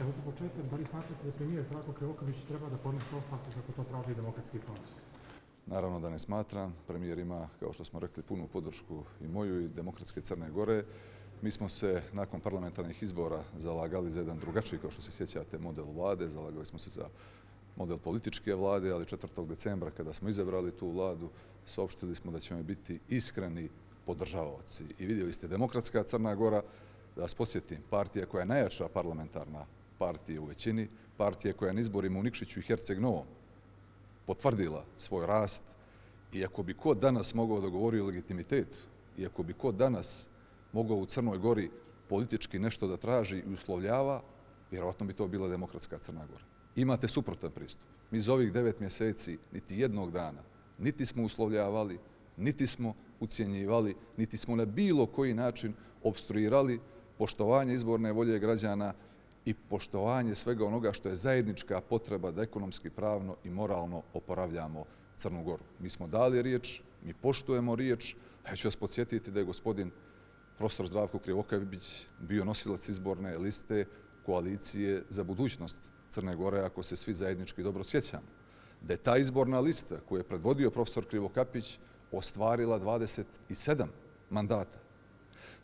Evo za početak, da li smatrate da premijer Zdravko Krivokapić treba da podnese ostavku kako to traži Demokratski front? Naravno da ne smatram. Premijer ima, kao što smo rekli, punu podršku i moju i Demokratske Crne Gore. Mi smo se nakon parlamentarnih izbora zalagali za jedan drugačiji, kao što se sjećate, model vlade. Zalagali smo se za model političke vlade, ali 4. decembra kada smo izabrali tu vladu, saopštili smo da ćemo biti iskreni podržavaoci. I vidjeli ste Demokratska Crna Gora, da vas podsjetim, partija koja je najjača parlamentarna partija u većini, partija koja je na izborima u Nikšiću i Herceg Novom potvrdila svoj rast, i ako bi ko danas mogao da govori o legitimitetu, i ako bi ko danas mogao u Crnoj Gori politički nešto da traži i uslovljava, vjerovatno bi to bila Demokratska Crna Gora. Imate suprotan pristup. Mi za ovih 9 mjeseci niti jednog dana niti smo uslovljavali, niti smo ucjenjivali, niti smo na bilo koji način opstruirali poštovanje izborne volje građana i poštovanje svega onoga što je zajednička potreba da ekonomski, pravno i moralno oporavljamo Crnu Goru. Mi smo dali riječ, mi poštujemo riječ, a ja ću vas podsjetiti da je gospodin profesor Zdravko Krivokapić bio nosilac izborne liste Koalicije za budućnost Crne Gore, ako se svi zajednički dobro sjećamo. Da je ta izborna lista koju je predvodio profesor Krivokapić ostvarila 27 mandata.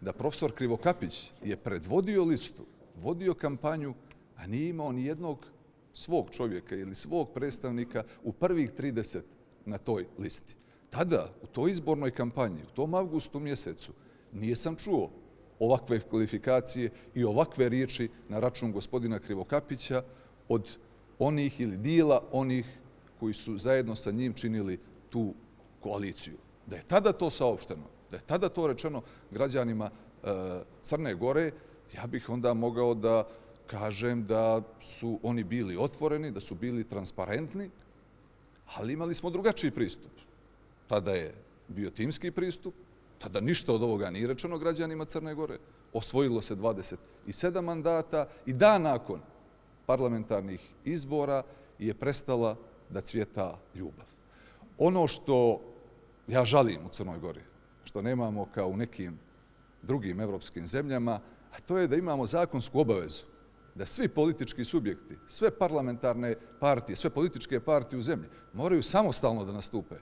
Da profesor Krivokapić je predvodio listu, vodio kampanju, a nije imao ni jednog svog čovjeka ili svog predstavnika u prvih 30 na toj listi. Tada, u toj izbornoj kampanji, u tom avgustu mjesecu, nisam čuo ovakve kvalifikacije i ovakve riječi na račun gospodina Krivokapića od onih ili dijela onih koji su zajedno sa njim činili tu koaliciju. Da je tada to saopšteno, da je tada to rečeno građanima Crne Gore, ja bih onda mogao da kažem da su oni bili otvoreni, da su bili transparentni, ali imali smo drugačiji pristup. Tada je bio timski pristup, tada ništa od ovoga nije rečeno građanima Crne Gore, osvojilo se 27 mandata i dan nakon parlamentarnih izbora je prestala da cvjeta ljubav. Ono što ja žalim u Crnoj Gori, što nemamo kao u nekim drugim evropskim zemljama, a to je da imamo zakonsku obavezu da svi politički subjekti, sve parlamentarne partije, sve političke partije u zemlji moraju samostalno da nastupe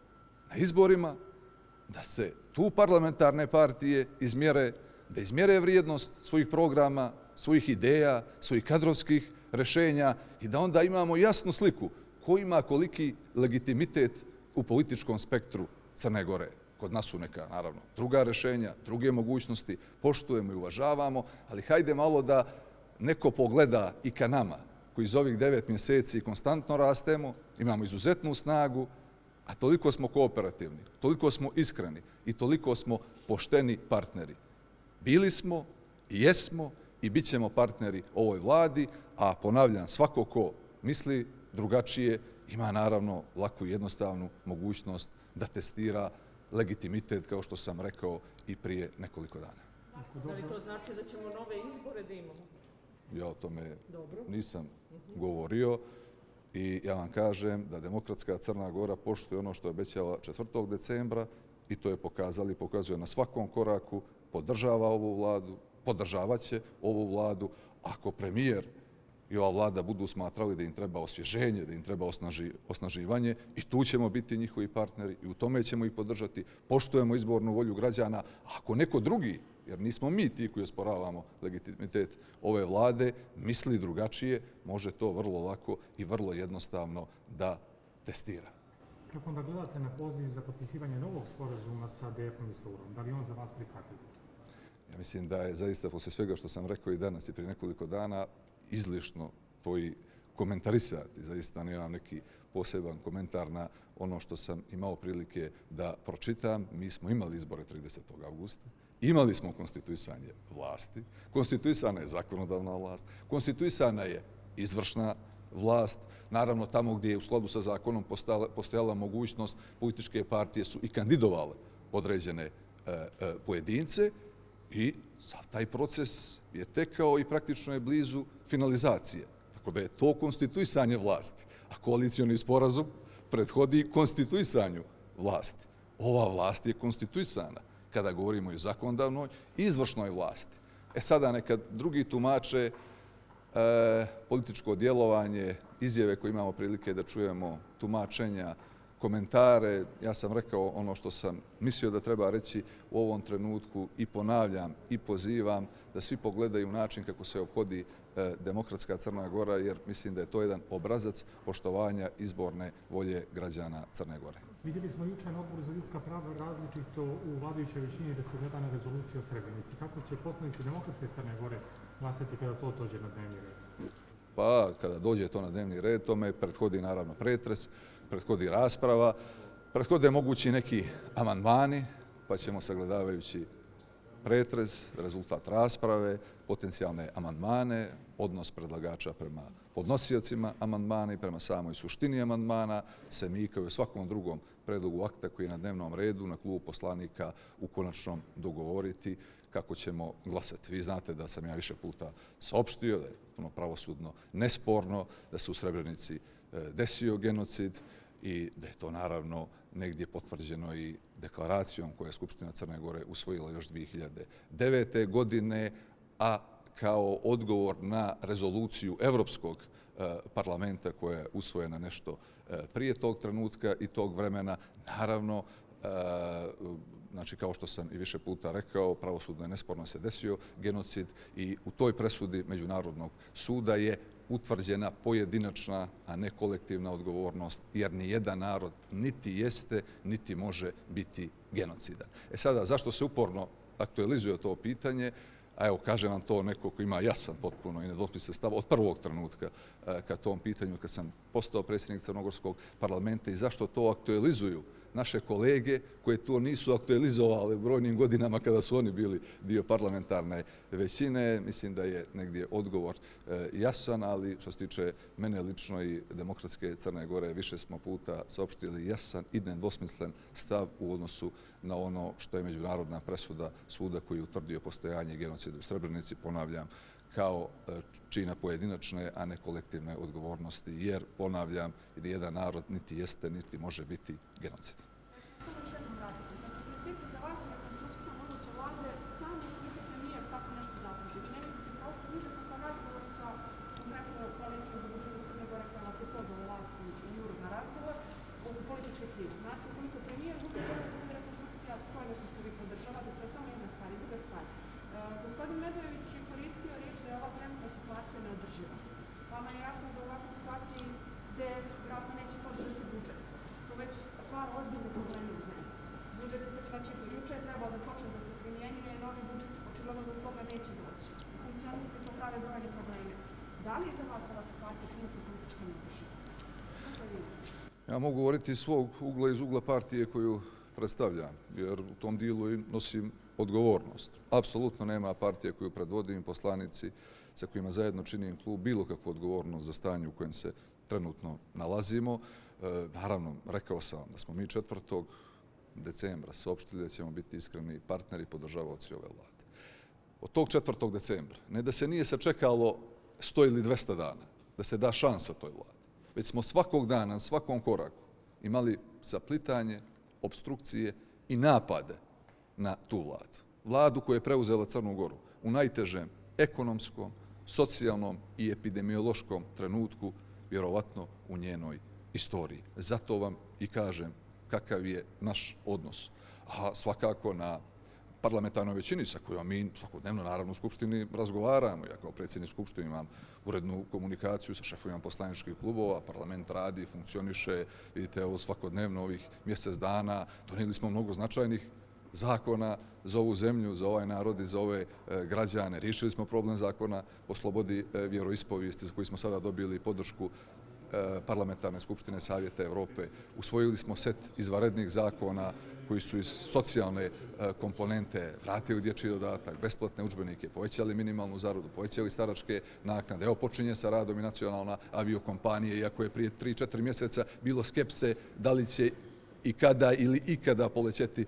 na izborima, da se tu parlamentarne partije izmjere, da izmjere vrijednost svojih programa, svojih ideja, svojih kadrovskih rješenja i da onda imamo jasnu sliku ko ima koliki legitimitet u političkom spektru Crne Gore. Kod nas su neka, naravno, druga rješenja, druge mogućnosti, poštujemo i uvažavamo, ali hajde malo da neko pogleda i ka nama, koji iz ovih 9 mjeseci konstantno rastemo, imamo izuzetnu snagu, a toliko smo kooperativni, toliko smo iskreni i toliko smo pošteni partneri. Bili smo i jesmo i bit ćemo partneri ovoj vladi, a ponavljam, svako ko misli drugačije ima naravno laku i jednostavnu mogućnost da testira legitimitet, kao što sam rekao i prije nekoliko dana. Da li to znači da ćemo nove izbore da imamo? Ja o tome nisam govorio i ja vam kažem da Demokratska Crna Gora poštuje ono što je obećala 4. decembra i to je pokazala i pokazuje na svakom koraku, podržava ovu vladu, podržavaće ovu vladu. Ako premijer i ova vlada budu smatrali da im treba osvježenje, da im treba osnaživanje, i tu ćemo biti njihovi partneri i u tome ćemo ih podržati. Poštujemo izbornu volju građana. Ako neko drugi, jer nismo mi ti koji osporavamo legitimitet ove vlade, misli drugačije, može to vrlo lako i vrlo jednostavno da testira. Kako onda gledate na poziv za potpisivanje novog sporazuma sa DF-om i Saurom? Da li on za vas prihvatljiv? Ja mislim da je zaista, posle svega što sam rekao i danas i prije nekoliko dana, izlišno to i komentarisati. Zaista nemam neki poseban komentar na ono što sam imao prilike da pročitam. Mi smo imali izbore 30. augusta, imali smo konstituisanje vlasti, konstituisana je zakonodavna vlast, konstituisana je izvršna vlast. Naravno, tamo gdje je u skladu sa zakonom postojala mogućnost, političke partije su i kandidovale određene pojedince i sav taj proces je tekao i praktično je blizu finalizacije. Tako da je to konstituisanje vlasti, a koalicioni sporazum prethodi konstituisanju vlasti. Ova vlast je konstituisana kada govorimo i o zakonodavnoj i izvršnoj vlasti. Sada neka drugi tumače političko djelovanje, izjave koje imamo prilike da čujemo, tumačenja, komentare. Ja sam rekao ono što sam mislio da treba reći u ovom trenutku i ponavljam i pozivam da svi pogledaju način kako se ophodi demokratska Crna Gora, jer mislim da je to jedan obrazac poštovanja izborne volje građana Crne Gore. Vidjeli smo jučer na Odboru za ljudska prava različito u vladajućoj većini da se gleda na rezoluciju o Srebrenici. Kako će poslanici demokratske Crne Gore glasati kada to dođe na dnevni red? Pa, kada dođe to na dnevni red, tome prethodi naravno pretres, prethodi rasprava, prethode mogući neki amandmani, pa ćemo sagledavajući pretres, rezultat rasprave, potencijalne amandmane, odnos predlagača prema podnosiocima amandmana i prema samoj suštini amandmana, se mi kao i u svakom drugom predlogu akta koji je na dnevnom redu na klubu poslanika u konačnom dogovoriti kako ćemo glasati. Vi znate da sam ja više puta saopštio da je puno pravosudno nesporno da se u Srebrenici desio genocid i da je to naravno negdje potvrđeno i deklaracijom koju je Skupština Crne Gore usvojila još 2009. godine, a kao odgovor na rezoluciju Evropskog parlamenta koja je usvojena nešto prije tog trenutka i tog vremena, naravno, znači kao što sam i više puta rekao, pravosudno je nesporno se desio genocid i u toj presudi Međunarodnog suda je utvrđena pojedinačna, a ne kolektivna odgovornost, jer nijedan narod niti jeste, niti može biti genocidan. Sada, zašto se uporno aktualizuje to pitanje? A evo, kaže vam to neko ko ima jasan potpuno i nedvosmislen stav od prvog trenutka ka tom pitanju, kad sam postao predsjednik Crnogorskog parlamenta i zašto to aktualizuju naše kolege koje to nisu aktualizovali u brojnim godinama kada su oni bili dio parlamentarne većine. Mislim da je negdje odgovor jasan, ali što se tiče mene lično i demokratske Crne Gore, više smo puta saopštili jasan i nedvosmislen stav u odnosu na ono što je međunarodna presuda suda koji je utvrdio postojanje genocida u Srebrenici, ponavljam, kao čina pojedinačne, a ne kolektivne odgovornosti, jer, ponavljam, jedan narod niti jeste, niti može biti genocidan. Samo još jednom vratite. Znači, u principu za vas je rekonstrukcija moguće vlade samo ukoliko premijer tako nešto zatraži. Vi ne vidite prosto nikakav razgovor sa konkretno koalicijom za budućnost Crne Gore koja vas je pozvala vas i Juru na razgovor oko političke krize. Znači, ukoliko premijer bude želeo da bude rekonstrukcija, to je nešto što vi podržavate, to je samo jedna stvar. I druga stvar, gospodin Medojević je koristio riječ da je ova trenutna situacija neodrživa. Vama je jasno da u ovakvoj situaciji gde vjerojatno neće podržati budžet. To već stvara ozbiljne probleme u zemlji. Budžet, znači, juče je trebao da počne da se primjenjuje novi budžet, očigledno do toga neće doći. Funkcionisati to prave brojne probleme. Da li je za vas ova situacija trenutno politička neodrživa? Ja mogu govoriti iz svog ugla, iz ugla partije koju predstavljam, jer u tom dijelu nosim odgovornost. Apsolutno nema partije koju predvodim, poslanici sa kojima zajedno činim klub, bilo kakvu odgovornost za stanje u kojem se trenutno nalazimo. Naravno, rekao sam da smo mi 4. decembra saopštili da ćemo biti iskreni partneri i podržavaoci ove vlade. Od tog 4. decembra, ne da se nije sačekalo 100 ili 200 dana, da se da šansa toj vladi, već smo svakog dana, na svakom koraku imali saplitanje, obstrukcije i napade na tu vladu. Vladu koja je preuzela Crnu Goru u najtežem ekonomskom, socijalnom i epidemiološkom trenutku, vjerovatno u njenoj istoriji. Zato vam i kažem kakav je naš odnos. A svakako na parlamentarnoj većini sa kojom mi svakodnevno naravno u Skupštini razgovaramo. Ja kao predsjednik Skupštine imam urednu komunikaciju sa šefovima poslaničkih klubova, parlament radi, funkcioniše, vidite ovo svakodnevno ovih mjesec dana, donijeli smo mnogo značajnih zakona za ovu zemlju, za ovaj narod i za ove građane. Riješili smo problem zakona o slobodi vjeroispovijesti za koji smo sada dobili podršku Parlamentarne skupštine Savjeta Evrope. Usvojili smo set izvanrednih zakona koji su iz socijalne komponente vratili dječji dodatak, besplatne udžbenike, povećali minimalnu zaradu, povećali staračke naknade. Evo počinje sa radom i nacionalna aviokompanija, iako je prije 3-4 mjeseca bilo skepse da li će i kada ili ikada polećeti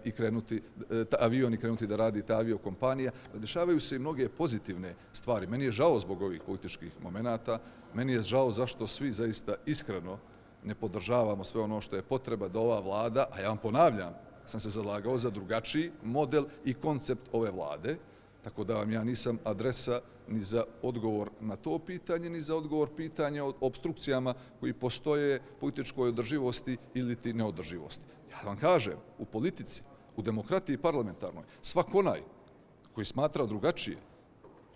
i krenuti avion i krenuti da radi ta aviokompanija. Dešavaju se i mnoge pozitivne stvari. Meni je žao zbog ovih političkih momenata, meni je žao zašto svi zaista iskreno ne podržavamo sve ono što je potreba da ova vlada, a ja vam ponavljam, sam se zalagao za drugačiji model i koncept ove vlade, Tako da vam ja nisam adresa ni za odgovor na to pitanje, ni za odgovor pitanja o obstrukcijama koji postoje političkoj održivosti ili ti neodrživosti. Ja vam kažem, u politici, u demokratiji parlamentarnoj, svak onaj koji smatra drugačije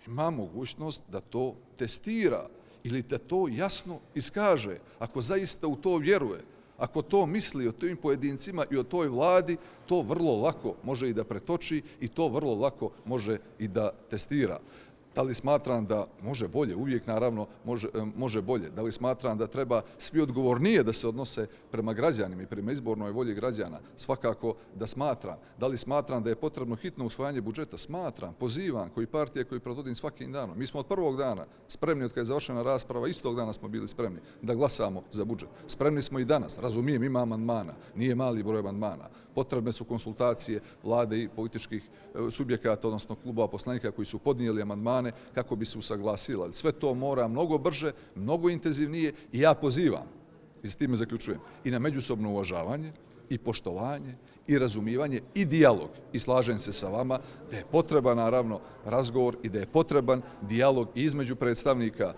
ima mogućnost da to testira ili da to jasno iskaže. Ako zaista u to vjeruje, ako to misli o tim pojedincima i o toj vladi, to vrlo lako može i da pretoči i to vrlo lako može i da testira. Da li smatram da može bolje? Uvijek naravno može bolje. Da li smatram da treba svi odgovornije da se odnose prema građanima i prema izbornoj volji građana? Svakako da smatram. Da li smatram da je potrebno hitno usvajanje budžeta? Smatram, pozivam, koji partije koji predvodim svakim danom. Mi smo od prvog dana spremni, od kada je završena rasprava, istog dana smo bili spremni da glasamo za budžet. Spremni smo i danas. Razumijem, ima amandmana, nije mali broj amandmana. Potrebne su konsultacije vlade i političkih subjekata, odnosno klubova poslanika koji su podnijeli amandmane kako bi se usaglasila. Sve to mora mnogo brže, mnogo intenzivnije i ja pozivam, i s time zaključujem, i na međusobno uvažavanje, i poštovanje, i razumijevanje, i dijalog. I slažem se sa vama da je potreban, naravno, razgovor i da je potreban dijalog između predstavnika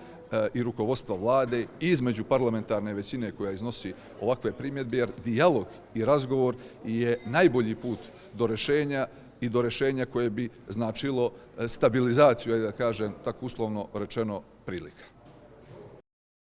i rukovodstva vlade i između parlamentarne većine koja iznosi ovakve primjedbe, jer dijalog i razgovor je najbolji put do rješenja i do rješenja koje bi značilo stabilizaciju, da kažem, tako uslovno rečeno, prilika.